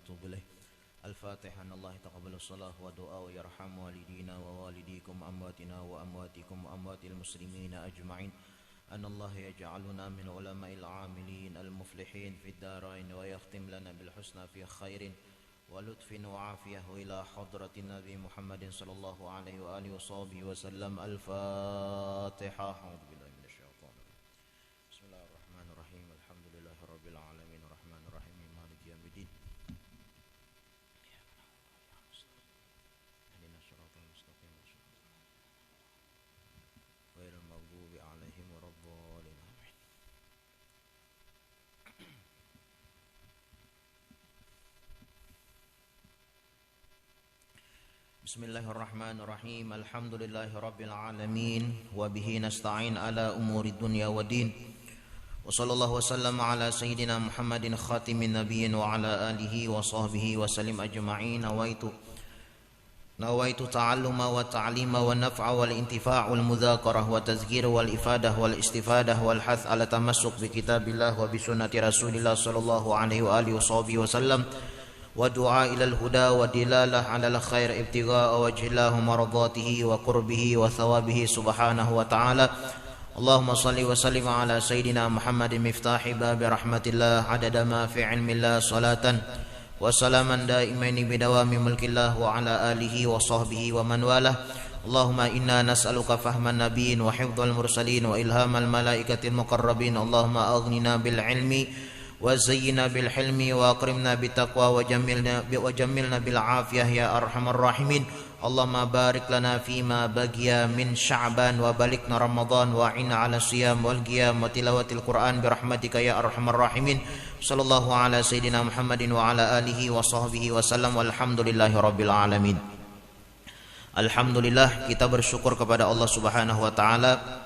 ونتوب إليه. الفاتحة. أن الله يتقبل الصلاة والدعاء ويرحم والدينا ووالديكم أمواتنا وأمواتكم وأموات المسلمين أجمعين. أن الله يجعلنا من علماء العاملين المفلحين في الدارين ويختم لنا بالحسنى في خير ولطف وعافية وإلى حضرة النبي محمد صلى الله عليه وآله وصحبه وسلم. الفاتحة. أعوذ بالله من الشيطان الرجيم. بسم الله الرحمن الرحيم. الحمد لله رب العالمين الرحمن الرحيم مالك يوم الدين. اهدنا الصراط المستقيم غير المغضوب عليهم ولا الضالين. Bismillahirrahmanirrahim. Alhamdulillahi rabbil alamin wa bihi nasta'in ala umuri dunya waddin. Wa sallallahu wasallam ala sayyidina Muhammadin khatimin nabiyyin wa ala alihi wa sahbihi wa sallim ajma'in. Nawaitu ta'alluma wa ta'lima wa naf'a wal intifa' wal mudzakarah wa tazkir wal ifadah wal istifadah wal hath ala tamassuk bi kitabillah wa bi sunnati Rasulillah sallallahu alaihi wa alihi wa sahbihi wa sallam. Wa du'a ilal huda wa dilalah alal khair ibtigha'a wajhillahu maradatihi wa qurbihi wa thawabihi subhanahu wa ta'ala. Allahumma salli wa sallim ala sayyidina Muhammadin miftahi babi rahmatillah adada ma fi ilmillah salatan wa salaman daimaini bidawami mulkillah wa ala alihi wa sahbihi wa man walah. Allahumma inna nas'aluka fahman nabiyyin wa hifdzal mursalin wa ilhamal malaikatil muqarrabin. Allahumma aghnina bil ilmi وزينا بالحلم وأكرمنا بالتقوى وجملنا بالعافية يا أرحم الراحمين. اللهم بارك لنا فيما بقي من شعبان وبلغنا رمضان وعنا على الصيام والقيام وتلاوة القرآن برحمتك يا أرحم الراحمين. صلى الله على سيدنا محمد وعلى آله وصحبه وسلم والحمد لله رب العالمين. Alhamdulillah, kita bersyukur kepada Allah Subhanahu wa taala.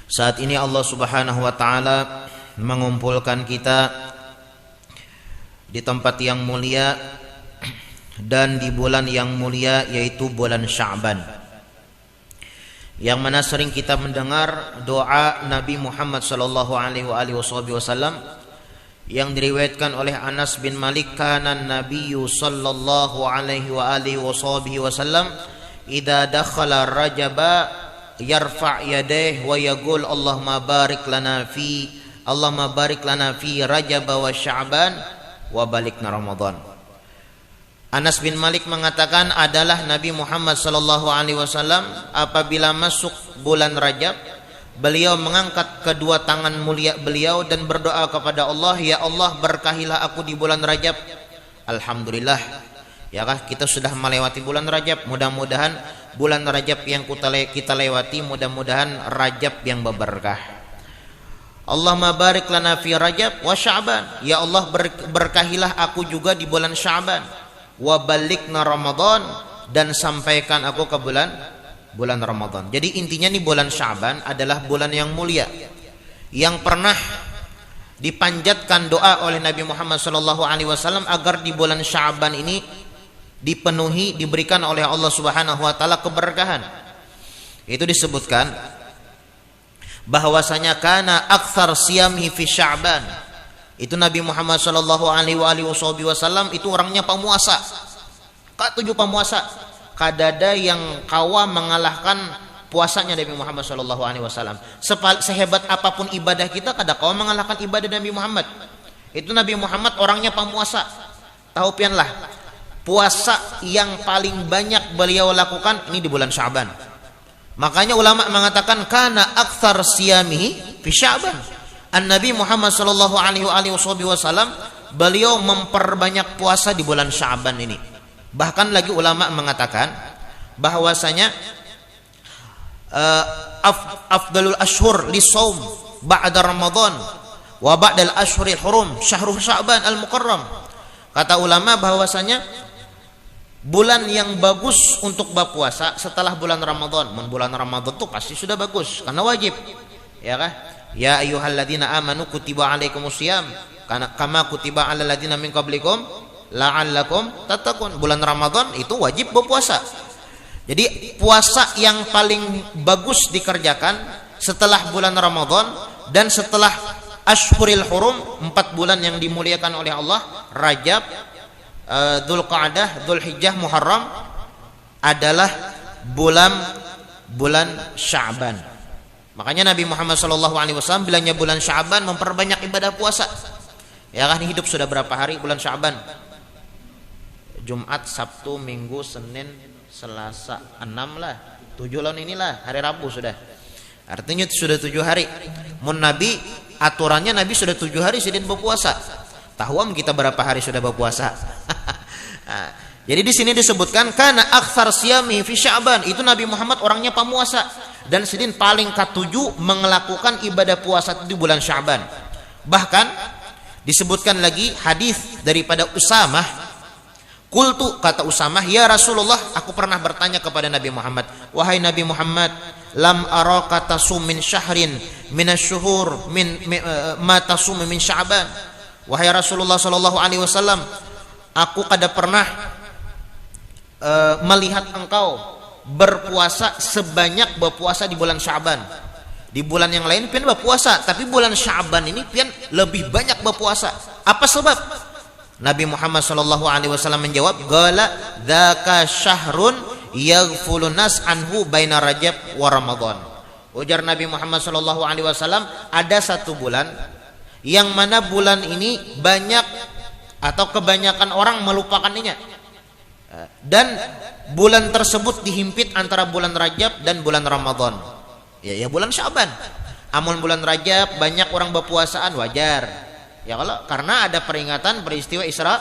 Saat ini Allah Subhanahu wa taala mengumpulkan kita di tempat yang mulia dan di bulan yang mulia, yaitu bulan Sya'ban, yang mana sering kita mendengar doa Nabi Muhammad sallallahu alaihi wasallam yang diriwayatkan oleh Anas bin Malik, kana Nabiyyu sallallahu alaihi wasallam idza dakhala Rajaba yarfa' yadayhi wa yaqul Allahumma barik lana fi Rajab wa Sya'ban wa balikna Ramadan. Anas bin Malik mengatakan adalah Nabi Muhammad sallallahu alaihi wasallam apabila masuk bulan Rajab, beliau mengangkat kedua tangan mulia beliau dan berdoa kepada Allah, ya Allah berkahilah aku di bulan Rajab. Alhamdulillah, ya kan, kita sudah melewati bulan Rajab. Mudah-mudahan bulan Rajab yang kita lewati, mudah-mudahan Rajab yang berberkah. Allahumma barik lana fi Rajab wa Sya'ban. Ya Allah berkahilah aku juga di bulan Sya'ban. Wa balikna Ramadan, dan sampaikan aku ke bulan Ramadan. Jadi intinya nih, bulan Sya'ban adalah bulan yang mulia, yang pernah dipanjatkan doa oleh Nabi Muhammad SAW agar di bulan Sya'ban ini dipenuhi, diberikan oleh Allah Subhanahu wa taala keberkahan. Itu disebutkan bahwasanya kana aktsar siyami fi Sya'ban. Itu Nabi Muhammad sallallahu alaihi wasallam itu orangnya pemuasa. Ketujuh pemuasa. Kadada yang kawa mengalahkan puasanya Nabi Muhammad sallallahu alaihi wasallam. Sehebat apapun ibadah kita, kada kawa mengalahkan ibadah Nabi Muhammad. Itu Nabi Muhammad orangnya pemuasa. Tahu pianlah, puasa yang paling banyak beliau lakukan ini di bulan Sya'ban. Makanya ulama mengatakan kana aktsar siyamihi fi Sya'ban. An-Nabi Muhammad sallallahu alaihi wasallam beliau memperbanyak puasa di bulan Sya'ban ini. Bahkan lagi ulama mengatakan bahwasanya afdalul ashhur lisaum ba'da Ramadan wa ba'dal ashhuril hurum syahrul Sya'ban al-mukarram. Kata ulama bahwasanya bulan yang bagus untuk berpuasa setelah bulan Ramadan. Bulan Ramadan itu pasti sudah bagus karena wajib, ya kan? Ya ayyuhalladzina amanu kutiba alaikumusiyam kama kutiba alal ladzina min qablikum la'allakum tattaqun. Bulan Ramadan itu wajib berpuasa. Jadi puasa yang paling bagus dikerjakan setelah bulan Ramadan dan setelah Ashhuril hurum, 4 bulan yang dimuliakan oleh Allah, Rajab, Dzulqa'dah, Dzulhijjah, Muharram adalah bulan Sya'ban. Makanya Nabi Muhammad SAW bilangnya bulan Sya'ban memperbanyak ibadah puasa. Ya kan, hidup sudah berapa hari bulan Sya'ban? Jumat, Sabtu, Minggu, Senin, Selasa, 6 lah, 7 lawan inilah, hari Rabu sudah. Artinya sudah 7 hari. Mun Nabi, aturannya Nabi sudah 7 hari sidin berpuasa. Tahuam kita berapa hari sudah berpuasa. Nah, jadi di sini disebutkan karena aktsar siyami fi Sya'ban, itu Nabi Muhammad orangnya pemuasa dan sidin paling ke-7 melakukan ibadah puasa di bulan Sya'ban. Bahkan disebutkan lagi hadis daripada Usamah. Qultu, kata Usamah, ya Rasulullah, aku pernah bertanya kepada Nabi Muhammad, wahai Nabi Muhammad, lam araka tasum min syahrin minasyuhur ma tasum min Sya'ban. Wahai Rasulullah sallallahu alaihi wasallam, aku kada pernah melihat engkau berpuasa sebanyak berpuasa di bulan Sya'ban. Di bulan yang lain pian berpuasa, tapi bulan Sya'ban ini pian lebih banyak berpuasa. Apa sebab? Nabi Muhammad sallallahu alaihi wasallam menjawab, "Qala dzaka syahrun yaghfulun nas anhu baina Rajab wa Ramadan." Ujar Nabi Muhammad sallallahu alaihi wasallam, ada satu bulan yang mana bulan ini banyak atau kebanyakan orang melupakannya. Dan bulan tersebut dihimpit antara bulan Rajab dan bulan Ramadan. Ya bulan Sya'ban. Amun bulan Rajab banyak orang berpuasaan, wajar. Ya kalau karena ada peringatan peristiwa Isra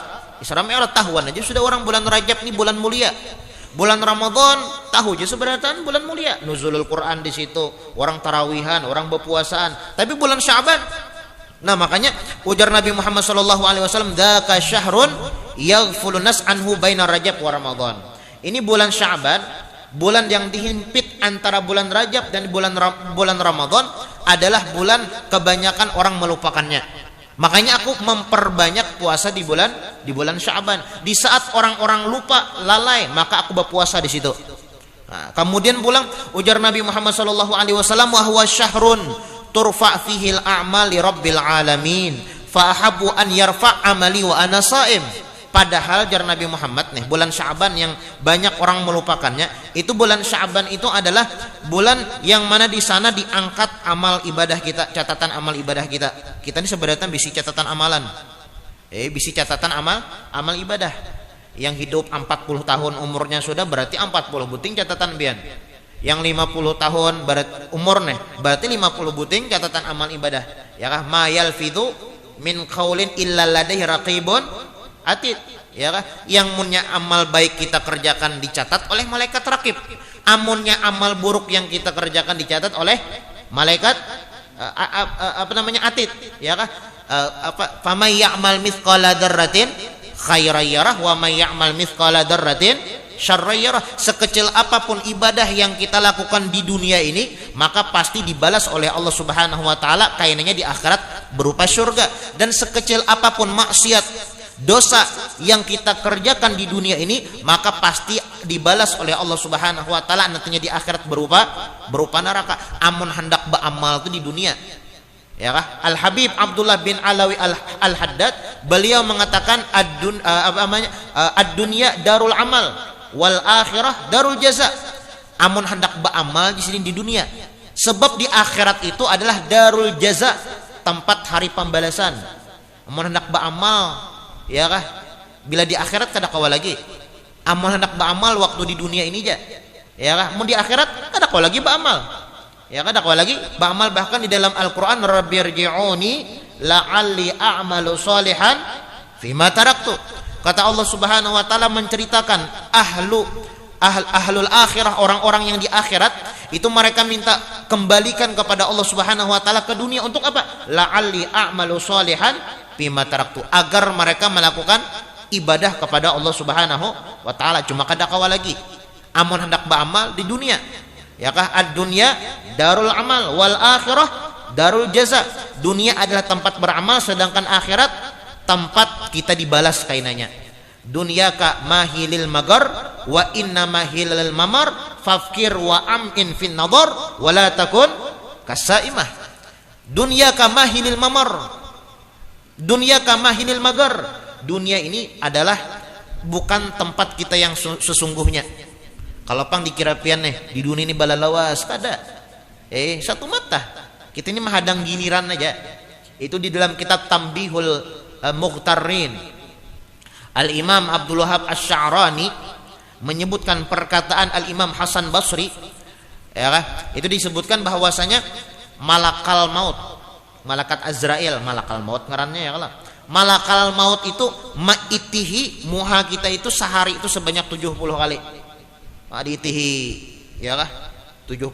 Mi'raj, tahuan aja sudah orang bulan Rajab ini bulan mulia. Bulan Ramadan tahu aja sebenarnya bulan mulia. Nuzulul Quran di situ, orang tarawihan, orang berpuasaan. Tapi bulan Sya'ban. Nah, makanya ujar Nabi Muhammad sallallahu alaihi wasallam, "Dzaka syahrun yaghfulun nas anhu baina Rajab wa Ramadan." Ini bulan Sya'ban, bulan yang dihimpit antara bulan Rajab dan bulan Ramadan adalah bulan kebanyakan orang melupakannya. Makanya aku memperbanyak puasa di bulan Sya'ban. Di saat orang-orang lupa, lalai, maka aku berpuasa di situ. Nah, kemudian pulang ujar Nabi Muhammad sallallahu alaihi wasallam, "Wa huwa syahrun turfa fihi al-a'mal li rabbil alamin, fa ahabbu an yarfa' amali wa ana sha'im." Padahal jar Nabi Muhammad nih, bulan Sya'ban yang banyak orang melupakannya, itu bulan Sya'ban itu adalah bulan yang mana di sana diangkat amal ibadah kita, catatan amal ibadah kita. Kita ini sebenarnya bisi catatan amalan. Bisi catatan amal ibadah. Yang hidup 40 tahun umurnya sudah berarti 40 buting catatan bian. Yang 50 tahun berarti umur nih, berarti 50 buting catatan amal ibadah. Ya kah? Ma yalfidhu min qaulin illa ladaihi raqibun atid, ya kan? Yang munnya amal baik kita kerjakan dicatat oleh malaikat raqib. Amunnya amal buruk yang kita kerjakan dicatat oleh malaikat atid, ya kan? Famay ya'mal mithqala dzarratin khairan yarah wa may ya'mal mithqala dzarratin syarran yarah. Sekecil apapun ibadah yang kita lakukan di dunia ini, maka pasti dibalas oleh Allah Subhanahu wa taala kainnya di akhirat berupa surga. Dan sekecil apapun maksiat, dosa yang kita kerjakan di dunia ini, maka pasti dibalas oleh Allah Subhanahu wa taala nantinya di akhirat berupa neraka. Amun hendak beramal itu di dunia, ya kah? Al Habib Abdullah bin Alawi Al Haddad, beliau mengatakan ad-dunya darul amal wal akhirah darul jaza. Amun hendak beramal di sini di dunia, sebab di akhirat itu adalah darul jaza, tempat hari pembalasan. Amun hendak beramal, ya kah, bila di akhirat kada kawa lagi. Amal hendak beramal waktu di dunia ini aja, ya kah, mun di akhirat kada kawa lagi beramal, ya kada kawa lagi beramal. Bahkan di dalam Al-Quran, rabbirji'uni la'alli a'malu salihan fima taraktu, kata Allah Subhanahu wa taala menceritakan ahlul akhirah, orang-orang yang di akhirat itu mereka minta kembalikan kepada Allah Subhanahu wa taala ke dunia untuk apa? La'alli a'malu salihan bima taraktu, agar mereka melakukan ibadah kepada Allah Subhanahu wa taala. Cuma kada kawa lagi amun hendak beramal di dunia, ya kah? Ad-dunya darul amal wal akhirah darul jaza. Dunia adalah tempat beramal, sedangkan akhirat tempat kita dibalas kainanya. Dunyaka mahilil magar wa inna mahilil mamar fafkir wa am'in fin nadar wa la takun kasaimah. Dunya kamahinil mamar. Dunya kamahinil magar. Dunia ini adalah bukan tempat kita yang sesungguhnya. Kalau pang dikira pian di dunia ini balalawas kada. Satu mata. Kita ini menghadang giliran aja. Itu di dalam kitab Tambihul Mughtarrin. Al-Imam Abdul Wahab Asy-Sya'rani menyebutkan perkataan Al-Imam Hasan Basri, ya, itu disebutkan bahwasanya malakal maut, malaikat Azrail, malakal maut ngarannya ya Allah. Malakal maut itu maitihi, muha kita itu sehari itu sebanyak 70 kali. Maitihi, ya kah? 70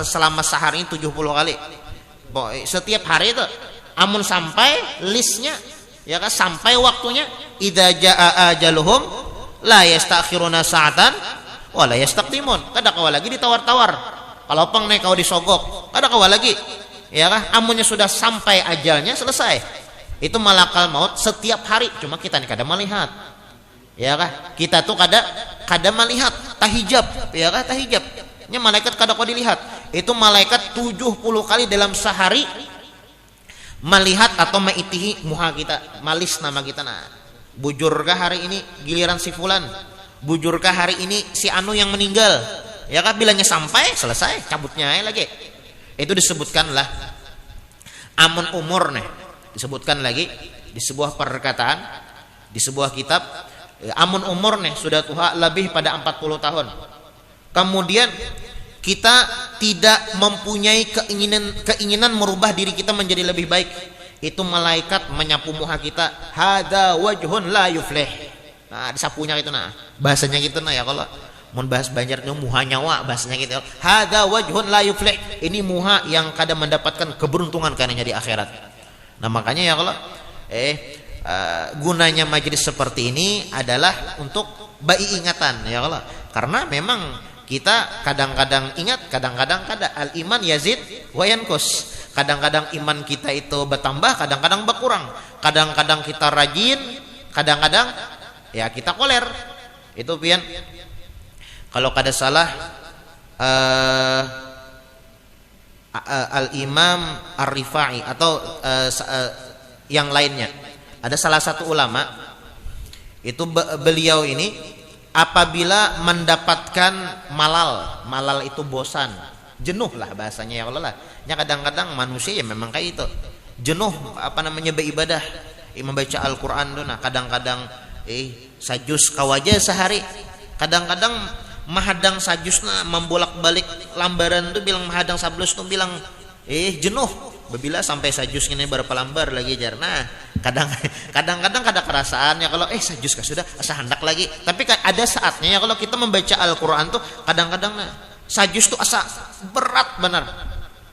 selama sehari 70 kali. Setiap hari itu amun sampai listnya, ya kan, sampai waktunya, idza jaa ajaluhum la yastakhiruna sa'atan wa la yastaqdimun. Kada kawa lagi ditawar-tawar. Kalau pang naik kau disogok, kada kawa lagi. Ya kan, amunnya sudah sampai ajalnya selesai. Itu malakal maut setiap hari, cuma kita nih kada melihat. Ya kan? Kita tuh kada melihat, tahijab, ya kan, tahijab. Nya malaikat kada kau dilihat. Itu malaikat 70 kali dalam sehari melihat atau maitihi muha kita, malis nama kita. Nah, bujurkah hari ini giliran si fulan, bujurkah hari ini si anu yang meninggal, ya kan, bilangnya sampai selesai cabutnya lagi. Itu disebutkanlah amun umur nih, disebutkan lagi di sebuah perkataan di sebuah kitab, amun umur nih sudah tua lebih pada 40 tahun, kemudian kita tidak mempunyai keinginan merubah diri kita menjadi lebih baik, itu malaikat menyapu muha kita, hada wajhun la yuflih. Nah, disapunya gitu, nah bahasanya gitu, nah ya, kalau mau bahas Banjarnya muha nyawa, bahasanya gitu, hada wajhun la yuflih, ini muha yang kadang mendapatkan keberuntungan karenanya di akhirat. Nah makanya ya, kalau gunanya majelis seperti ini adalah untuk bayi ingatan ya, kalau karena memang kita kadang-kadang ingat, kadang-kadang kada. Al iman yazid wa yanqus. Kadang-kadang iman kita itu bertambah, kadang-kadang berkurang. Kadang-kadang kita rajin, kadang-kadang ya kita koler. Itu pian. Kalau kada salah Al-Imam Ar-Rifai atau yang lainnya. Ada salah satu ulama, itu beliau ini apabila mendapatkan malal itu bosan, jenuh lah bahasanya ya Allah lah. Ya kadang-kadang manusia ya memang kayak itu, jenuh beribadah, membaca Al-Qur'an tuh. Nah kadang-kadang sajus kawaja sehari, kadang-kadang mahadang sajusna membolak-balik lambaran tuh, bilang mahadang sablus tuh bilang jenuh. Bila sampai sajus ini berapa lambar lagi jar. Nah, kadang-kadang kada kerasaan ya, kalau sajus kah sudah asa hendak lagi. Tapi ada saatnya ya, kalau kita membaca Al-Qur'an tuh kadang-kadang sajus tuh asa berat benar.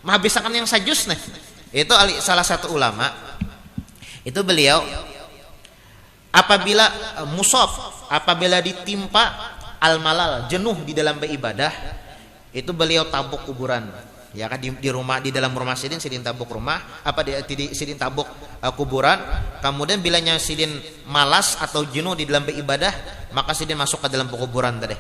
Menghabiskan yang sajus nih. Itu salah satu ulama. Itu beliau apabila apabila ditimpa al-malal, jenuh di dalam beribadah, itu beliau tabuk kuburan. Ya kan, di rumah, di dalam rumah sidin tabuk rumah, sidin tabuk kuburan. Kemudian bilanya sidin malas atau jenuh di dalam beribadah, maka sidin masuk ke dalam kuburan tadi.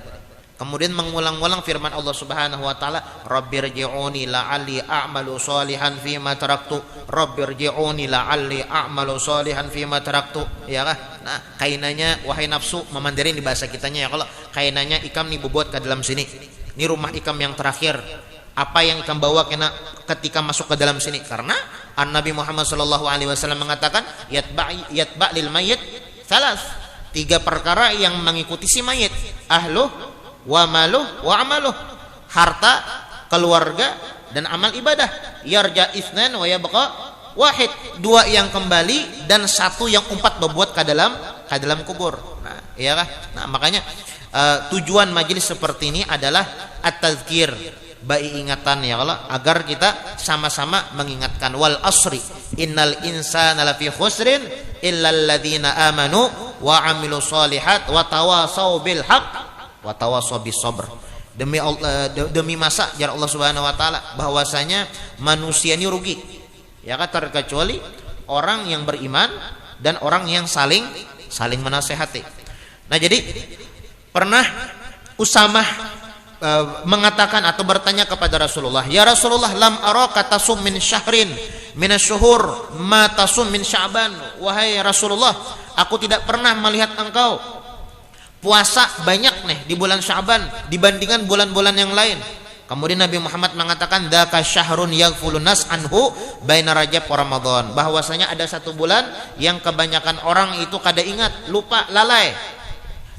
Kemudian mengulang-ulang firman Allah Subhanahu wa taala, Rabbirji'uni la'alli a'malu shalihan fima taraktu. Rabbirji'uni la'alli a'malu shalihan fima taraktu. Ya kan? Nah, kainanya wahai nafsu, memandarin di bahasa kitanya ya, kalau kainanya ikam nih bubuat ke dalam sini. Ini rumah ikam yang terakhir. Apa yang ikam bawa kena ketika masuk ke dalam sini? Karena Nabi Muhammad sallallahu alaihi wasallam mengatakan, yatba lil mayyit salas. 3 perkara yang mengikuti si mayit. Ahluh wa maluh wa amaluh. Harta, keluarga, dan amal ibadah. Yarja isnan wa yabqa wahid. 2 yang kembali dan 1 yang umpat berbuat ke dalam kubur. Nah, iya kah? Nah, makanya tujuan majelis seperti ini adalah at-tazkir, baik ingatan ya Allah, agar kita sama-sama mengingatkan. Wal asri innal insana lafi khusrin illal ladzina amanu wa amilu sholihat wa tawasau bil haq wa tawasau bis sabr. Demi masa jar Allah Subhanahu wa taala bahwasanya manusia ini rugi ya kan, terkecuali orang yang beriman dan orang yang saling menasehati. Nah, jadi pernah Usamah mengatakan atau bertanya kepada Rasulullah, "Ya Rasulullah, lam araka tasum min syahrin minasyuhur ma tasum min Sya'ban." Wahai Rasulullah, aku tidak pernah melihat engkau puasa banyak nih di bulan Sya'ban dibandingkan bulan-bulan yang lain. Kemudian Nabi Muhammad mengatakan, "Dzaka syahrun yaghfulun nas anhu baina Rajab wa Ramadan." Bahwasanya ada satu bulan yang kebanyakan orang itu kada ingat, lupa, lalai.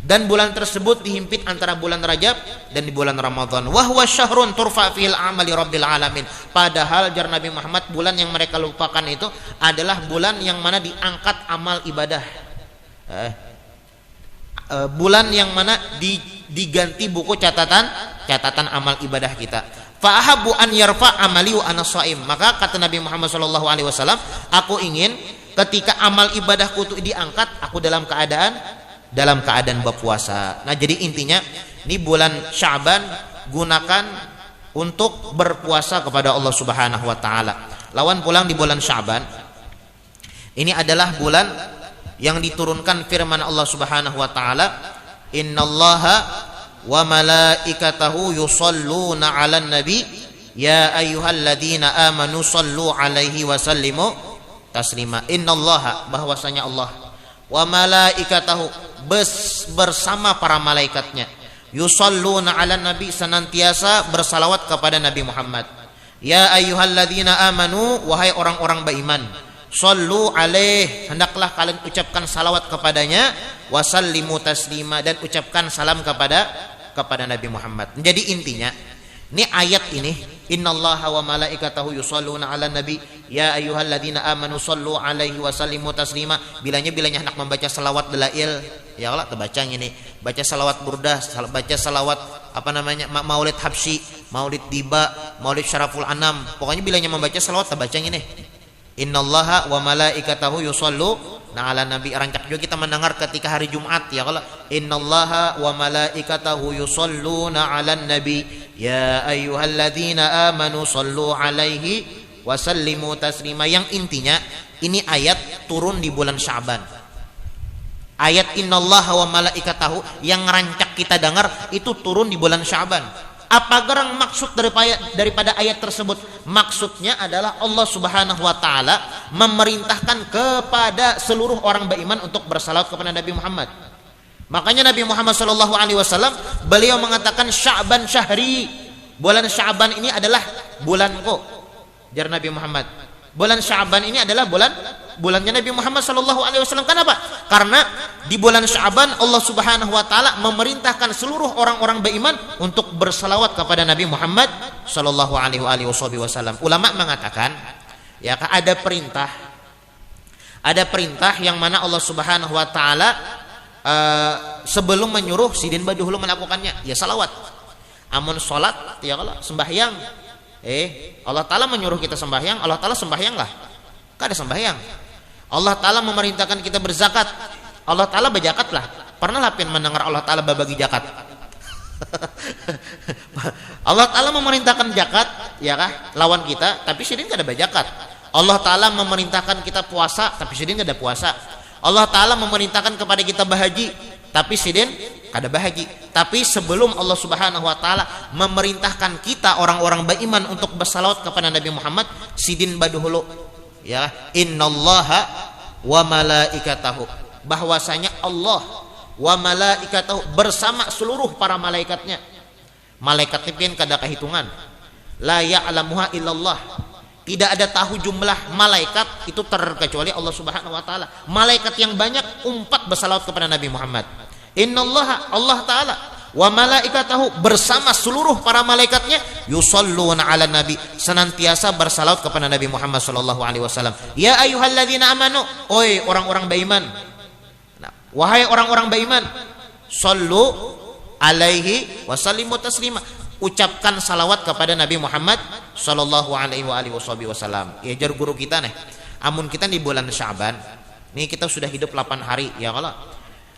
Dan bulan tersebut dihimpit antara bulan Rajab dan di bulan Ramadan. Wa huwa syahrun turfa fil amali rabbil alamin. Padahal jar Nabi Muhammad, bulan yang mereka lupakan itu adalah bulan yang mana diangkat amal ibadah. Bulan yang mana diganti buku catatan amal ibadah kita. Fa ahabbu an yarfa amali wa ana shaim. Maka kata Nabi Muhammad sallallahu alaihi wasallam, aku ingin ketika amal ibadahku itu diangkat, aku dalam keadaan berpuasa. Nah, jadi intinya ini bulan Sya'ban gunakan untuk berpuasa kepada Allah Subhanahu wa taala. Lawan pulang di bulan Sya'ban ini adalah bulan yang diturunkan firman Allah Subhanahu wa taala, "Innallaha wa malaikatahu yusholluna 'alan nabi ya ayyuhalladzina amanu shallu 'alaihi wa sallimu taslima." Innallaha, bahwasanya Allah, wa malaikatahu, bersama para malaikatnya, yusholluna 'alan nabi, senantiasa bersalawat kepada Nabi Muhammad. Ya ayyuhalladzina amanu, wahai orang-orang beriman, shallu 'alaihi, hendaklah kalian ucapkan salawat kepadanya, wasallimu taslima, dan ucapkan salam kepada Nabi Muhammad. Jadi intinya ini ayat ini, innallaha wa malaikatahu yusholluna 'alan nabi ya ayyuhalladzina amanu shallu 'alaihi wasallimu taslima. Bilanya hendak membaca salawat dalail, ya Allah terbaca ini, baca salawat burdah, baca salawat maulid habsyi, maulid diba, maulid syaraful anam. Pokoknya bilanya membaca salawat terbaca ini, innallaha wa malaikatahu yusholluna 'alan nabi. Rancak juga kita mendengar ketika hari Jumat, ya Allah, innallaha wa malaikatahu yusholluna 'alan nabi ya ayyuhalladzina amanu shallu 'alaihi wasallimu taslima. Yang intinya ini ayat turun di bulan Sya'ban. Ayat innallaha wa malaikatahu yang rancak kita dengar itu turun di bulan Sya'ban. Apa gerang maksud daripada ayat tersebut? Maksudnya adalah Allah Subhanahu wa taala memerintahkan kepada seluruh orang beriman untuk bersalawat kepada Nabi Muhammad. Makanya Nabi Muhammad sallallahu alaihi wasallam beliau mengatakan, Sya'ban syahri, bulan Sya'ban ini adalah bulanku. Jar Nabi Muhammad, bulan Sya'ban ini adalah bulannya Nabi Muhammad sallallahu alaihi wasallam. Kenapa? Karena di bulan Sya'ban Allah Subhanahu wa taala memerintahkan seluruh orang-orang beriman untuk bersalawat kepada Nabi Muhammad sallallahu alaihi wasallam. Ulama mengatakan, ya, ada perintah yang mana Allah Subhanahu wa taala sebelum menyuruh sidin baduhulu melakukannya, ya salawat. Amun salat, ya Allah, sembahyang, Allah taala menyuruh kita sembahyang, Allah taala sembahyanglah. Kada sembahyang. Allah taala memerintahkan kita berzakat, Allah taala berjakatlah. Pernah lapin mendengar Allah taala berbagi zakat? Allah taala memerintahkan zakat, ya kah, lawan kita, tapi sidin kada berzakat. Allah taala memerintahkan kita puasa, tapi sidin kada puasa. Allah taala memerintahkan kepada kita bahaji, tapi sidin kada bahaji. Tapi sebelum Allah Subhanahu wa taala memerintahkan kita orang-orang beriman untuk bersalawat kepada Nabi Muhammad, sidin baduhulu, ya, innallaha wa malaikatahu, bahwasanya Allah wa malaikatahu bersama seluruh para malaikatnya. Malaikat itu kada kehitungan, la ya'lamuha illallah. Tidak ada tahu jumlah malaikat itu terkecuali Allah Subhanahu wa taala. Malaikat yang banyak umpat bersalawat kepada Nabi Muhammad. Innallaha, Allah taala, wa malaikatahu bersama seluruh para malaikatnya, yusholluna 'alan nabi, senantiasa bersalawat kepada Nabi Muhammad sallallahu alaihi wasallam. Ya ayyuhalladzina amanu, oi orang-orang beriman. Nah, wahai orang-orang beriman, shallu 'alaihi wasallimu taslima. Ucapkan salawat kepada Nabi Muhammad sallallahu alaihi wasallam. Ya, jar guru kita nih, amun kita di bulan Sya'ban, nih kita sudah hidup 8 hari, ya Allah.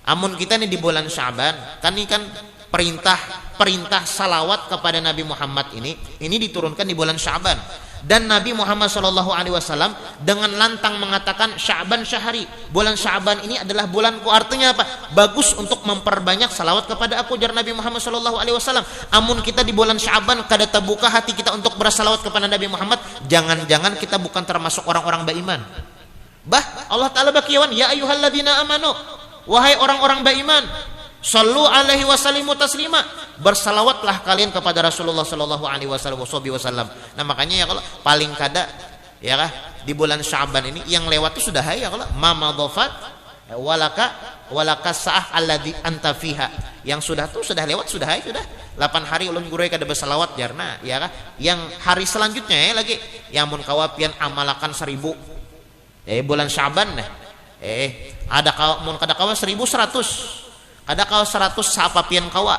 Amun kita nih di bulan Sya'ban, kan ini kan perintah salawat kepada Nabi Muhammad ini diturunkan di bulan Sya'ban. Dan Nabi Muhammad SAW dengan lantang mengatakan Sya'ban syahri, bulan Sya'ban ini adalah bulanku. Artinya apa? Bagus untuk memperbanyak salawat kepada aku, jar Nabi Muhammad SAW. Amun kita di bulan Sya'ban kada terbuka hati kita untuk bersalawat kepada Nabi Muhammad, jangan-jangan kita bukan termasuk orang-orang beriman. Allah Ta'ala bakiawan, ya ayyuhalladzina amanu, wahai orang-orang beriman, sallu alaihi wasallimu taslima, bersalawatlah kalian kepada Rasulullah sallallahu alaihi wasallam. Nah makanya ya kalau paling kada ya kah di bulan Sya'ban ini yang lewat itu sudah ya kalau mama dhafat walaka sa'ah alladzi anta fiha, yang sudah lewat sudah 8 hari ulun gurui kada bersalawat jarna ya kah, yang hari selanjutnya ya lagi yang mun kawapian amalakan 1000 bulan Sya'ban ada mun kada kawa 1100, ada kawa 100 sapapian kawa.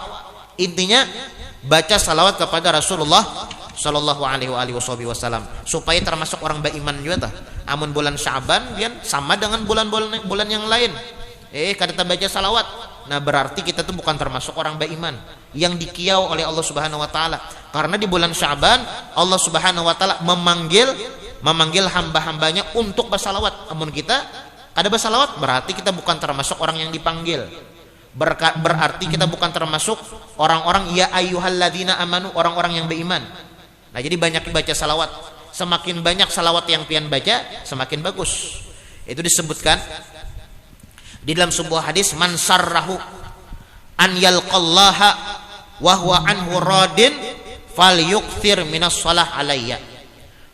Intinya baca salawat kepada Rasulullah sallallahu alaihi wasallam supaya termasuk orang beriman juga tah. Amun bulan Sya'ban bian sama dengan bulan yang lain. Kada baca salawat. Nah berarti kita tuh bukan termasuk orang beriman yang dikiau oleh Allah Subhanahu wa taala. Karena di bulan Sya'ban Allah Subhanahu wa taala memanggil hamba-hambanya untuk bersalawat. Amun kita kada bersalawat berarti kita bukan termasuk orang yang dipanggil. Berarti kita bukan termasuk orang-orang ya ayyuhalladzina amanu, orang-orang yang beriman. Nah jadi banyak baca salawat. Semakin banyak salawat yang pian baca semakin bagus. Itu disebutkan di dalam sebuah hadis, man sarrahu an yalqallaha wa huwa anhu radin falyukthir minas shalah alayya.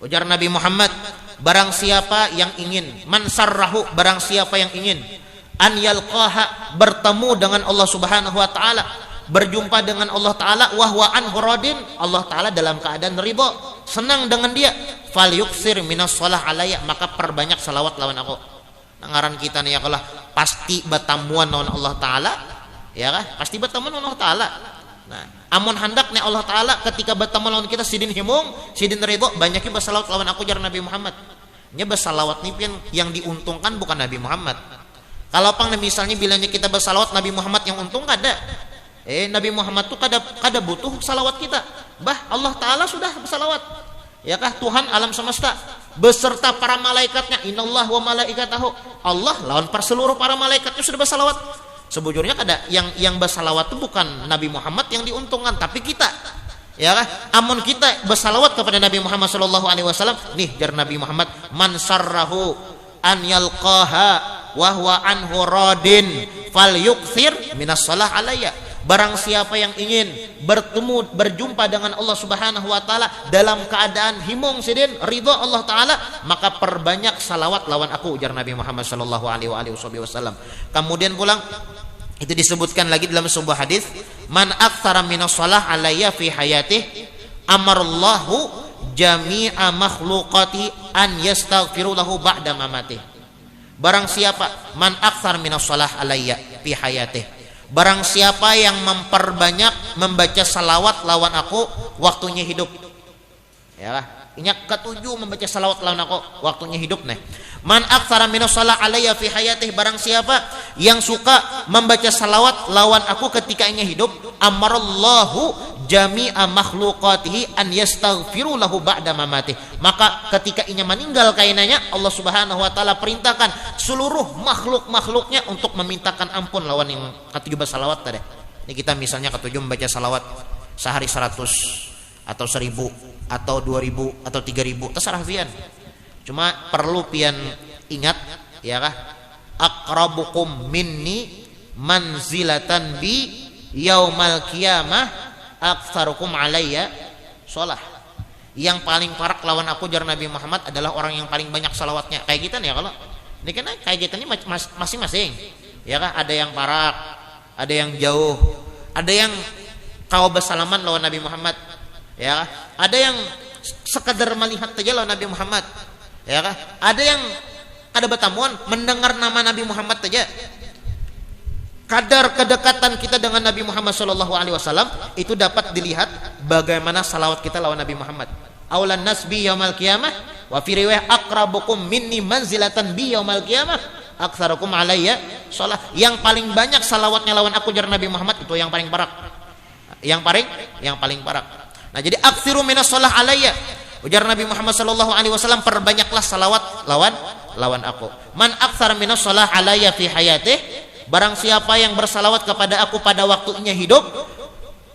Ujar Nabi Muhammad, barang siapa yang ingin, man sarrahu, barang siapa yang ingin, an yalqaha, bertemu dengan Allah Subhanahu wa taala, berjumpa dengan Allah taala, wa huwa anhu radin, Allah taala dalam keadaan ridha, senang dengan dia, falyuksir minas shalah alayya, maka perbanyak salawat lawan aku. Ngaran kita nih ya kalau pasti bertamuan lawan Allah taala, ya kan? Pasti bertamuan lawan Allah taala. Nah, amun hendak nih Allah taala ketika bertemu lawan kita sidin himung, sidin ridho, banyakin bersalawat lawan aku jar Nabi Muhammad. Nya bersalawat nih yang diuntungkan bukan Nabi Muhammad. Kalau pang misalnya bilangnya kita bersalawat Nabi Muhammad yang untung kada. Nabi Muhammad tuh kada butuh salawat kita. Allah taala sudah bersalawat. Ya kah Tuhan alam semesta beserta para malaikatnya, innallaha wa malaikatahu, Allah lawan seluruh para malaikatnya sudah bersalawat. Sebujurnya kada yang bersalawat itu bukan Nabi Muhammad yang diuntungkan, tapi kita. Ya kan? Amun kita bersalawat kepada Nabi Muhammad sallallahu alaihi wasallam, nih jar Nabi Muhammad, man sarrahu an yalqaha wa huwa anhu radin falyukthir minas shalah alayya. Barang siapa yang ingin berjumpa dengan Allah Subhanahu wa taala dalam keadaan himung sidin ridha Allah taala, maka perbanyak salawat lawan aku, ujar Nabi Muhammad sallallahu alaihi wasallam. Kemudian pulang itu disebutkan lagi dalam sebuah hadis, man aktsara minas shalah alayya fi hayatih amarallahu jami'a makhluqati an yastaghfiru lahu ba'da mamatih. Barang siapa man aktsara minas shalah alayya fi hayatih, barang siapa yang memperbanyak membaca salawat lawan aku waktunya hidup, ya lah, ingat ketujuh membaca salawat lawan aku waktunya hidup nih. Man aktsara minas shalah alayya fi hayatih, barang siapa yang suka membaca salawat lawan aku ketika ia hidup, amarallahu jami'a makhluqatihi an yastaghfiru lahu ba'da mamatih, maka ketika ia meninggal kainanya Allah Subhanahu wa taala perintahkan seluruh makhluk-makhluknya untuk memintakan ampun lawan yang ketujuh bersalawat tadi. Ini kita misalnya ketujuh membaca salawat sehari 100 atau 1000 atau 2000 atau 3000 terserah pian. Cuma perlu pian ingat ya kah, aqrabukum minni manzilatan bi yaumal qiyamah aktsarukum alayya shalah. Yang paling parak lawan aku jar Nabi Muhammad adalah orang yang paling banyak salawatnya. Kayak kita nih ya, kalau ini kan kayak kita nih masing-masing ya kah, ada yang parak, ada yang jauh, ada yang kau bersalaman lawan Nabi Muhammad ya kah? Ada yang sekadar melihat saja lawan Nabi Muhammad ya kah? Ada yang ada bertamuan mendengar nama Nabi Muhammad saja. Kadar kedekatan kita dengan Nabi Muhammad sallallahu alaihi wasallam itu dapat dilihat bagaimana salawat kita lawan Nabi Muhammad. Aulan nas bi yaumal qiyamah wa fi riwayah aqrabukum minni manzilatan bi yaumal qiyamah aktsarukum alayya shalah. Yang paling banyak salawatnya lawan aku jar Nabi Muhammad itu yang paling parak. Yang paling parak. Nah, jadi aktsiru minas shalah alayya. Ujar Nabi Muhammad sallallahu alaihi wasallam, perbanyaklah salawat lawan aku. Man aktsara minas shalah alayya fi hayatih, barang siapa yang bersalawat kepada aku pada waktunya hidup,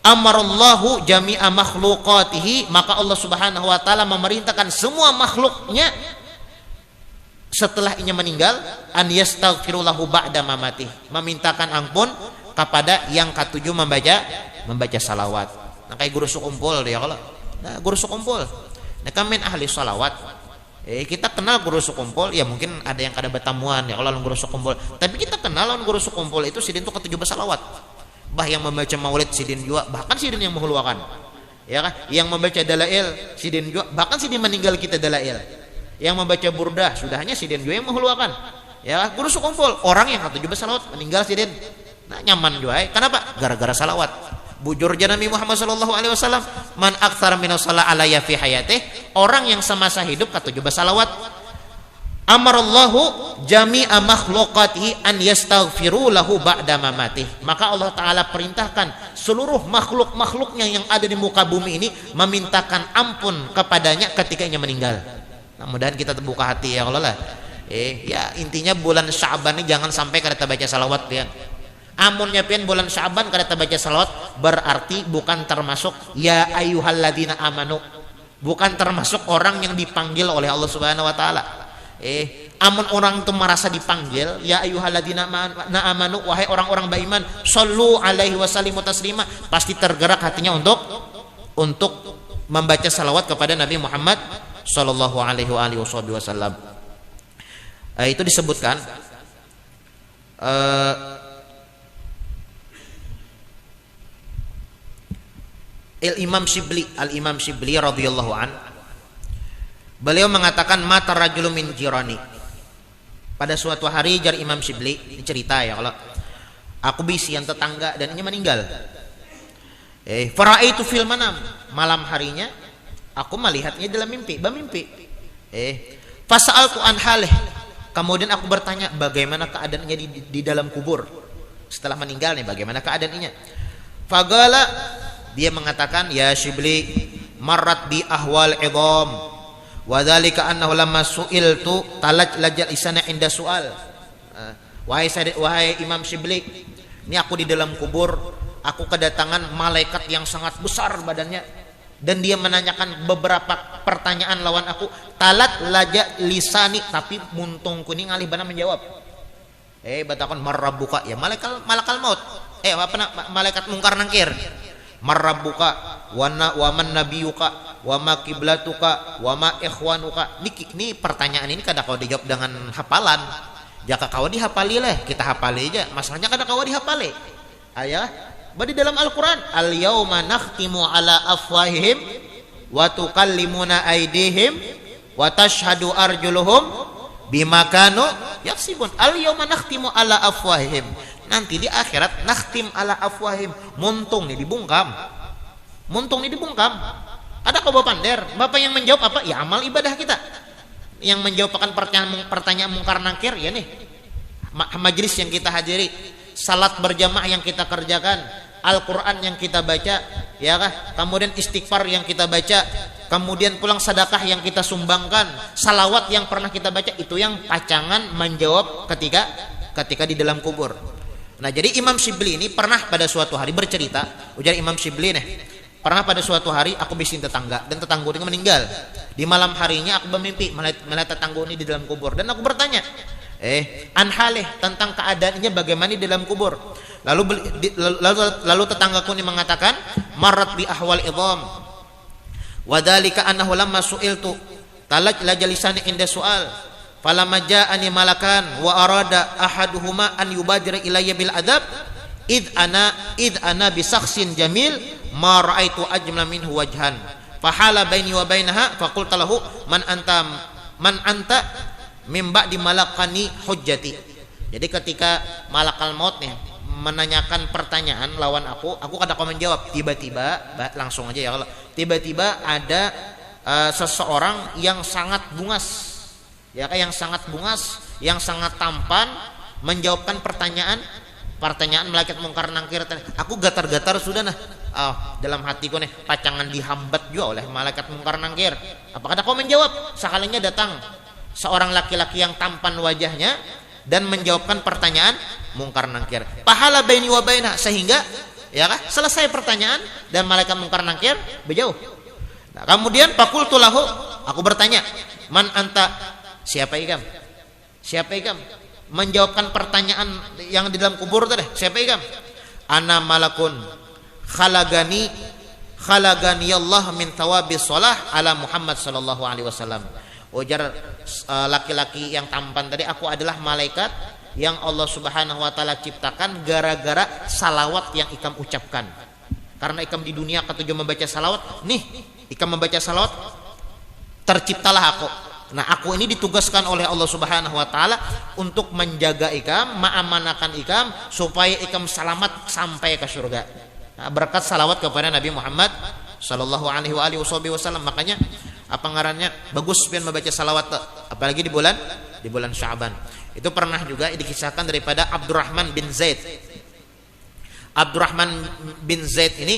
amarallahu jami'a makhluqatihi, maka Allah Subhanahu wa taala memerintahkan semua makhluknya setelah ia meninggal, an yastaghfiru lahu ba'da mamati, memintakan ampun kepada yang ketujuh membaca salawat. Nah kayak guru sukumpul dia kalau. Nah guru sukumpul. Nah kami ahli salawat. Kita kenal guru sukumpul, ya mungkin ada yang kada bertamuan ya kalau guru sukumpul. Tapi kita kenal guru sukumpul itu sidin itu ketujuh bersalawat. Bah yang membaca maulid sidin juga, bahkan sidin yang menghuluakan. Ya kan? Yang membaca dalail sidin juga, bahkan sidin meninggal kita dalail. Yang membaca burdah sudahnya sidin juga yang menghuluakan. Ya, guru sukumpul, orang yang ketujuh bersalawat meninggal sidin. Nah nyaman juga, kenapa? Gara-gara salawat. Bujur Nabi Muhammad sallallahu alaihi wasallam, man aktsara minas shalah alayya fi hayatih, orang yang semasa hidup ketujuh bersalawat, amarallahu jami'a makhluqatihi an yastaghfiru lahu ba'da mamatih, maka Allah taala perintahkan seluruh makhluk-makhluknya yang ada di muka bumi ini memintakan ampun kepadanya ketika ia meninggal. Nah, mudah-mudahan kita terbuka hati ya Allah lah. Ya intinya bulan Sya'ban ini jangan sampai kada baca salawat ya. Amunnya pian bulan Sya'ban kada baca salawat, berarti bukan termasuk ya ayyuhalladzina amanu, bukan termasuk orang yang dipanggil oleh Allah Subhanahu wa taala. Amun orang itu merasa dipanggil ya ayyuhalladzina amanu, wahai orang-orang beriman, shallu alaihi wasallimu taslima, pasti tergerak hatinya untuk membaca salawat kepada Nabi Muhammad sallallahu alaihi wasallam. Itu disebutkan Al-Imam Shibli radhiyallahu an, beliau mengatakan mata rajulun min jirani. Pada suatu hari jar Imam Shibli, ini cerita ya kalau aku bisian tetangga dan ini meninggal. Faraitu fil manam, malam harinya aku melihatnya dalam mimpi, bermimpi. Fasa'altu an halih, kemudian aku bertanya bagaimana keadaannya di dalam kubur setelah meninggal nih, bagaimana keadaannya. Fagala, dia mengatakan, ya Shibli, marrat bi ahwal idham wa dzalika annahu lamma su'iltu talajlajal isana inda su'al. Wahai Imam Shibli, ini aku di dalam kubur, aku kedatangan malaikat yang sangat besar badannya, dan dia menanyakan beberapa pertanyaan lawan aku. Talat laja lisani, tapi muntungku ini ngalih bana menjawab. Batakon marrabbuka, ya malakal maut. Malaikat mungkar nangkir. Marrabbuka wa man nabiyuka wa ma kiblatuka wa ma ikhwanuka. Ini pertanyaan ini kada kau dijawab dengan hafalan. Jika kau dihafali lah, kita hafali aja. Masalahnya kada kau dihafali. Ayah, di dalam Al-Qur'an, al-yauma nakhtimu ala afwahihim wa tukallimuna aydihim wa tashhadu arjuluhum bima kanu yaksibun. Al-yauma nakhtimu ala afwahihim. Nanti di akhirat nakhtim ala afwahim, muntung nih dibungkam. Ada kau bapak pander, bapak yang menjawab apa? Ya amal ibadah kita. Yang menjawab akan pertanyaan mungkar nangkir ya nih. Majelis yang kita hadiri, salat berjamaah yang kita kerjakan, Al-Qur'an yang kita baca, ya kah? Kemudian istighfar yang kita baca, kemudian pulang sedekah yang kita sumbangkan, salawat yang pernah kita baca, itu yang pacangan menjawab ketika di dalam kubur. Nah jadi Imam Shibli ini pernah pada suatu hari bercerita, ujar Imam Shibli nih, pernah pada suatu hari aku bisin tetangga, dan tetangga ini meninggal. Di malam harinya aku bermimpi melihat tetangga ini di dalam kubur, dan aku bertanya, anhalih, tentang keadaannya bagaimana di dalam kubur. Lalu tetanggaku ini mengatakan, marrat bi ahwal idham wa dzalika annahu lamma su'iltu talajla jalisani inda su'al falamma ja'ani malakan wa arada ahaduhuma an yubadira ilayya bil adab id ana bi shakhsin jamil ma ra'aitu ajmala minhu wajhan fahala baini wa bainaha faqultu lahu man anta min ba'di malakani hujjati. Jadi ketika malakal maut nih menanyakan pertanyaan lawan aku kada kau menjawab, tiba-tiba langsung aja ya, kalau tiba-tiba ada seseorang yang sangat bungas, ya kan, yang sangat tampan menjawabkan pertanyaan malaikat mungkar nangkir. Aku gatar-gatar sudah nah, dalam hatiku nih pacangan dihambat juga oleh malaikat mungkar nangkir. Apa kata kau menjawab? Sekalinya datang seorang laki-laki yang tampan wajahnya dan menjawabkan pertanyaan mungkar nangkir. Pahala baini wa baina, sehingga ya kan selesai pertanyaan dan malaikat mungkar nangkir berjauh. Nah, kemudian fakultu lahu, aku bertanya, man anta, siapa ikam? Siapa ikam? Menjawabkan pertanyaan yang di dalam kubur tadi, siapa ikam? Ana malakun khalagani Allah min thawabis shalah ala Muhammad sallallahu alaihi wasallam. Ujar laki-laki yang tampan tadi, aku adalah malaikat yang Allah Subhanahu wa taala ciptakan gara-gara salawat yang ikam ucapkan. Karena ikam di dunia ketujuh membaca salawat, nih ikam membaca salawat, terciptalah aku. Nah, aku ini ditugaskan oleh Allah Subhanahu wa taala untuk menjaga ikam, mengamanahkan ikam supaya ikam selamat sampai ke surga. Nah, berkat salawat kepada Nabi Muhammad sallallahu alaihi wasallam. Makanya apa ngarannya bagus pian membaca salawat, apalagi di bulan Sya'ban. Itu pernah juga dikisahkan daripada Abdurrahman bin Zaid. Abdurrahman bin Zaid ini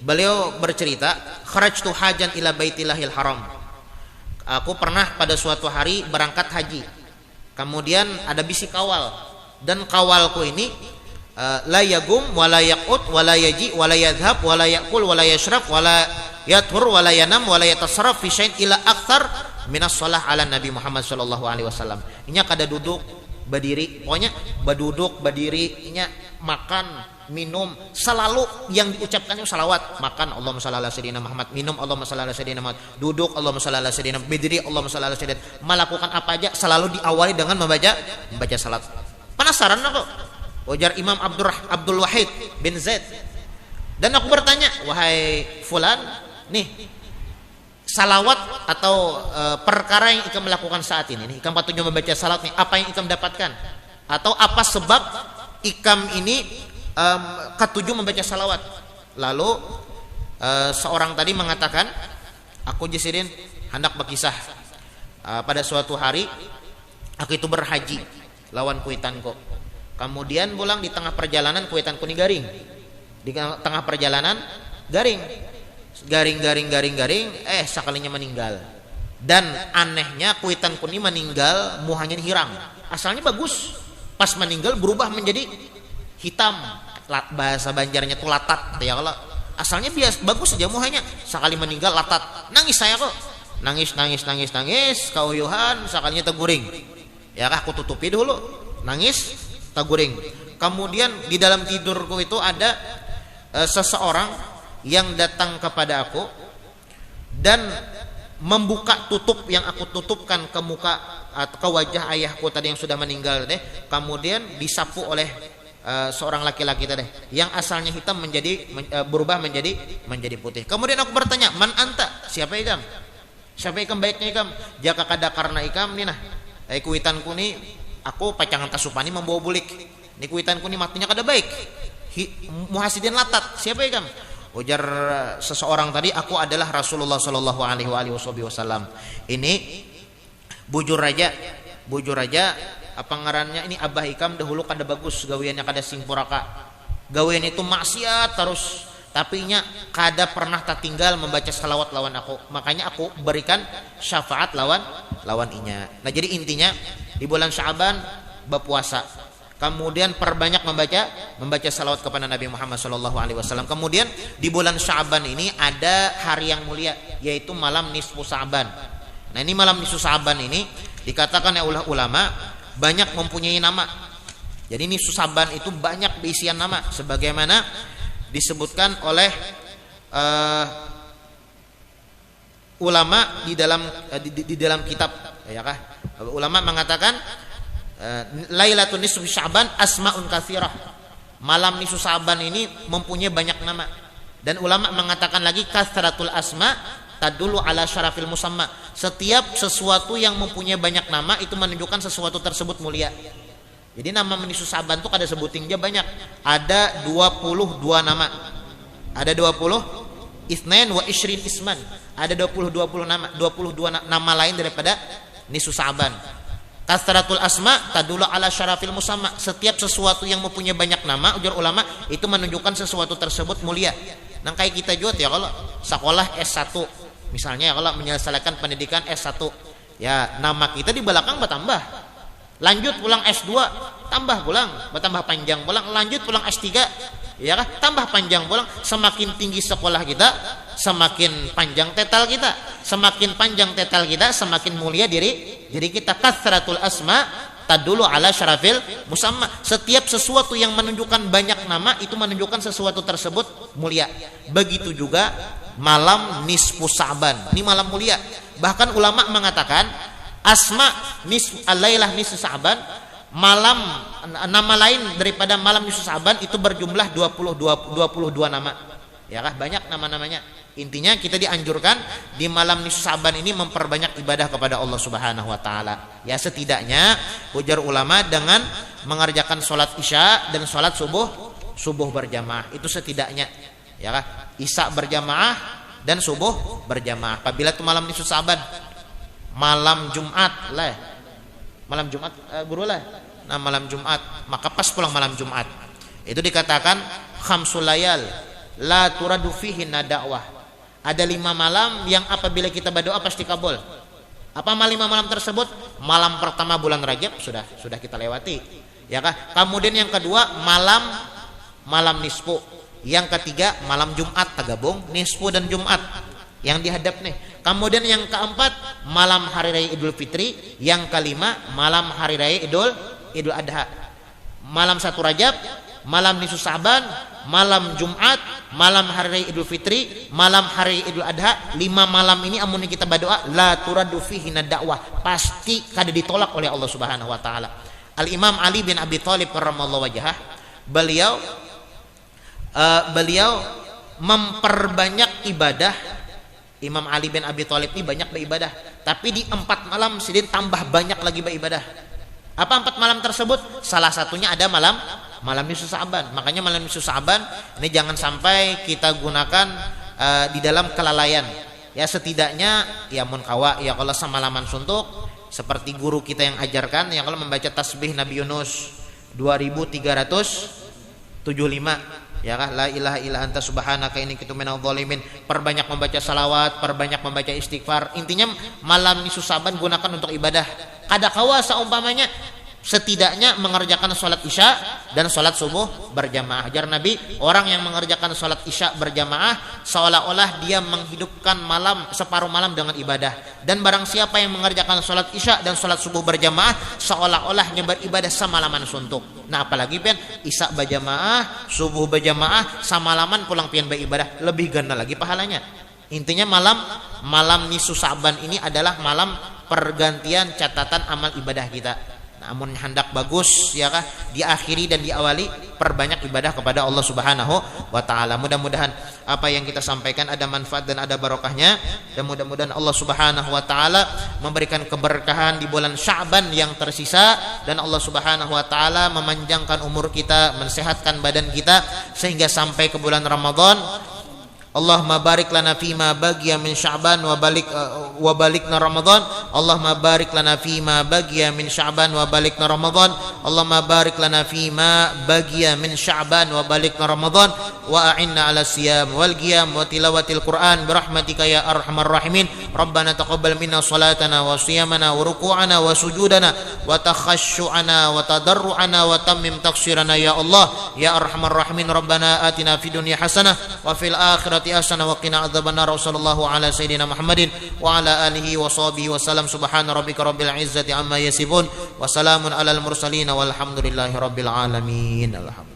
beliau bercerita, kharajtu hajan ila Baitillahil Haram. Aku pernah pada suatu hari berangkat haji. Kemudian ada bisi kawal, dan kawalku ini la yagum wala yaqut wala yaji wala yadhhab wala yakul wala yashrab wala yathur wala yanam wala yatasarraf fi syai'in ila akthar minas shalah ala Nabi Muhammad sallallahu alaihi wasallam. Inya kada duduk berdiri, pokoknya berduduk berdiri, inya makan minum selalu yang diucapkannya salawat. Makan Allahumma shalli ala sayyidina Muhammad, minum Allahumma shalli ala sayyidina Muhammad, duduk Allahumma shalli ala sayyidina, berdiri Allahumma shalli ala sayyidina, melakukan apa aja selalu diawali dengan membaca salat. Penasaran aku, ujar Imam Abdul Wahid bin Zaid, dan aku bertanya, wahai fulan, nih salawat atau perkara yang ikam melakukan saat ini nih, ikam patutnya membaca salat nih, apa yang ikam dapatkan, atau apa sebab ikam ini ketujuh membaca salawat? Lalu seorang tadi mengatakan, aku jesirin hendak berkisah, pada suatu hari aku itu berhaji lawan kuitanku. Kemudian pulang di tengah perjalanan kuitanku ini garing. Di tengah perjalanan garing, sekalinya meninggal. Dan anehnya kuitanku ini meninggal muhanya hirang. Asalnya bagus, pas meninggal berubah menjadi hitam. Bahasa Banjarnya tuh latat ya Allah. Asalnya biasa bagus saja muhanya, sekali meninggal latat. Nangis saya kok. Nangis kauyuhan, sekalinya teguring. Ya kah, aku tutupi dulu. Nangis teguring. Kemudian di dalam tidurku itu ada seseorang yang datang kepada aku dan membuka tutup yang aku tutupkan ke muka atau ke wajah ayahku tadi yang sudah meninggal deh. Kemudian disapu oleh seorang laki-laki tadi yang asalnya hitam berubah menjadi putih. Kemudian aku bertanya, man anta, siapa ikam? Siapa ikam baiknya ikam? Jaka kada karena ikam nih nah, kuitanku nih aku pacangan tasupani membawa bulik. Ini kuitanku nih matinya kada baik. Muhasidin latat, siapa ikam? Ujar seseorang tadi, aku adalah Rasulullah sallallahu alaihi wasallam. Ini bujur raja apa ngarannya ini abah ikam dahulu kada bagus gawiannya, kada singpuraka gawian itu maksiat terus, tapi nya kada pernah tertinggal membaca salawat lawan aku, makanya aku berikan syafaat lawan inya. Nah jadi intinya di bulan Sya'ban berpuasa, kemudian perbanyak membaca salawat kepada Nabi Muhammad SAW. Kemudian di bulan Sya'ban ini ada hari yang mulia, yaitu malam nisfu Sya'ban. Nah ini malam nisfu Sya'ban ini dikatakan oleh ulama banyak mempunyai nama. Jadi ini Sya'ban itu banyak berisian nama, sebagaimana disebutkan oleh ulama di dalam kitab ya kah? Ulama mengatakan Lailatul nisfu Sya'ban asmaun katsirah. Malam nisfu Sya'ban ini mempunyai banyak nama. Dan ulama mengatakan lagi katsratul asma tadullu ala syarafil musamma. Setiap sesuatu yang mempunyai banyak nama itu menunjukkan sesuatu tersebut mulia. Jadi nama nisfu Sya'ban itu ada sebutingnya banyak. Ada 22 nama. Ada 20 Itsnain wa Ishrin isman. Ada 20 nama, 22 nama lain daripada nisfu Sya'ban. Katsratul asma tadullu ala syarafil musamma. Setiap sesuatu yang mempunyai banyak nama, ujar ulama, itu menunjukkan sesuatu tersebut mulia. Nang kayak kita juga ya kalau sekolah S1 misalnya ya kalau menyelesaikan pendidikan S1 ya nama kita di belakang bertambah, lanjut pulang S2 tambah pulang, bertambah panjang pulang, lanjut pulang S3 ya kan tambah panjang pulang. Semakin tinggi sekolah kita semakin panjang tetal kita, semakin panjang tetal kita semakin mulia diri kita. Kathratul asma tadulu ala syarafil musamma. Setiap sesuatu yang menunjukkan banyak nama itu menunjukkan sesuatu tersebut mulia. Begitu juga malam nisfu Sa'ban, ini malam mulia. Bahkan ulama mengatakan asma al-lailah nisfu Sa'ban, malam nama lain daripada malam nisfu Sa'ban itu berjumlah 22 nama. Ya kah? Banyak nama-namanya. Intinya kita dianjurkan di malam nisfu Sa'ban ini memperbanyak ibadah kepada Allah Subhanahu wa taala. Ya setidaknya ujar ulama dengan mengerjakan salat Isya dan salat subuh berjamaah itu setidaknya ya kah? Isya berjamaah dan subuh berjamaah. Apabila itu malam nisfu Sa'ban, malam Jumat lah. Malam Jumat guru lah. Nah, malam Jumat, maka pas pulang malam Jumat. Itu dikatakan khamsul layal la turadu fihi dakwah. Ada 5 malam yang apabila kita berdoa pasti kabul. Apa 5 malam tersebut? Malam pertama bulan Rajab sudah kita lewati. Ya kah? Kemudian yang kedua malam nisfu. Yang ketiga malam Jumat, tergabung nisfu dan Jumat yang dihadap nih. Kemudian yang keempat malam hari raya Idul Fitri, yang kelima malam hari raya Idul Adha. Malam 1 Rajab, malam nisfu Sa'ban, malam Jumat, malam hari raya Idul Fitri, malam hari Idul Adha. 5 malam ini amun kita berdoa la turadu fihi dakwah, pasti kada ditolak oleh Allah Subhanahu wa taala. Al Imam Ali bin Abi Thalib karramallahu wajhah, beliau memperbanyak ibadah. Imam Ali bin Abi Thalib ini banyak beribadah, tapi di 4 malam sedikit tambah banyak lagi beribadah. Apa 4 malam tersebut? Salah satunya ada malam nisfu Sa'ban. Makanya malam nisfu Sa'ban ini jangan sampai kita gunakan di dalam kelalaian. Ya setidaknya ya mun kawa ya kalau semalaman suntuk seperti guru kita yang ajarkan ya kalau membaca tasbih Nabi Yunus 2375 ya kah, la ilaha illa anta subhanaka inni kuntu minadz zalimin. Perbanyak membaca salawat, perbanyak membaca istighfar. Intinya malam nisfu Sa'ban gunakan untuk ibadah. Kada kawa seumpamanya setidaknya mengerjakan sholat Isya dan sholat subuh berjamaah. Ajar Nabi, orang yang mengerjakan sholat Isya berjamaah seolah-olah dia menghidupkan malam, separuh malam dengan ibadah. Dan barang siapa yang mengerjakan sholat Isya dan sholat subuh berjamaah seolah-olahnya beribadah semalaman suntuk. Nah apalagi pian Isya berjamaah, subuh berjamaah, semalaman pulang pian beribadah, lebih ganda lagi pahalanya. Intinya malam nisfu Sa'ban ini adalah malam pergantian catatan amal ibadah kita. Namun hendak bagus ya kah diakhiri dan diawali perbanyak ibadah kepada Allah Subhanahu wa taala. Mudah-mudahan apa yang kita sampaikan ada manfaat dan ada barokahnya, dan mudah-mudahan Allah Subhanahu wa taala memberikan keberkahan di bulan Sya'ban yang tersisa, dan Allah Subhanahu wa taala memanjangkan umur kita, mensehatkan badan kita sehingga sampai ke bulan Ramadan. Allahumma barik lana fima bagiya min Sya'ban wa balikna Ramadan. Allahumma barik lana fima bagiya min Sya'ban wa balikna Ramadan. Allahumma barik lana fima bagiya min Sya'ban wa balikna Ramadan wa a'inna 'ala siyam wal qiyam wa tilawatil Qur'an birahmatika ya arhamar rahimin. Rabbana taqabbal minna salatana wa siyamana wa ruku'ana wa sujudana wa takhasyu'ana wa tadarru'ana wa tammim taqsirana ya Allah ya arhamar rahimin. Rabbana atina fid dunya hasanah wa fil akhirati hasanah wa qina adzabannar. Sallallahu ala sayyidina Muhammadin wa ala alihi wa sahbihi wa salam. Subhana rabbika rabbil izzati amma yasifun wa salamun alal mursalin walhamdulillahi rabbil alamin. Alhamdulillah.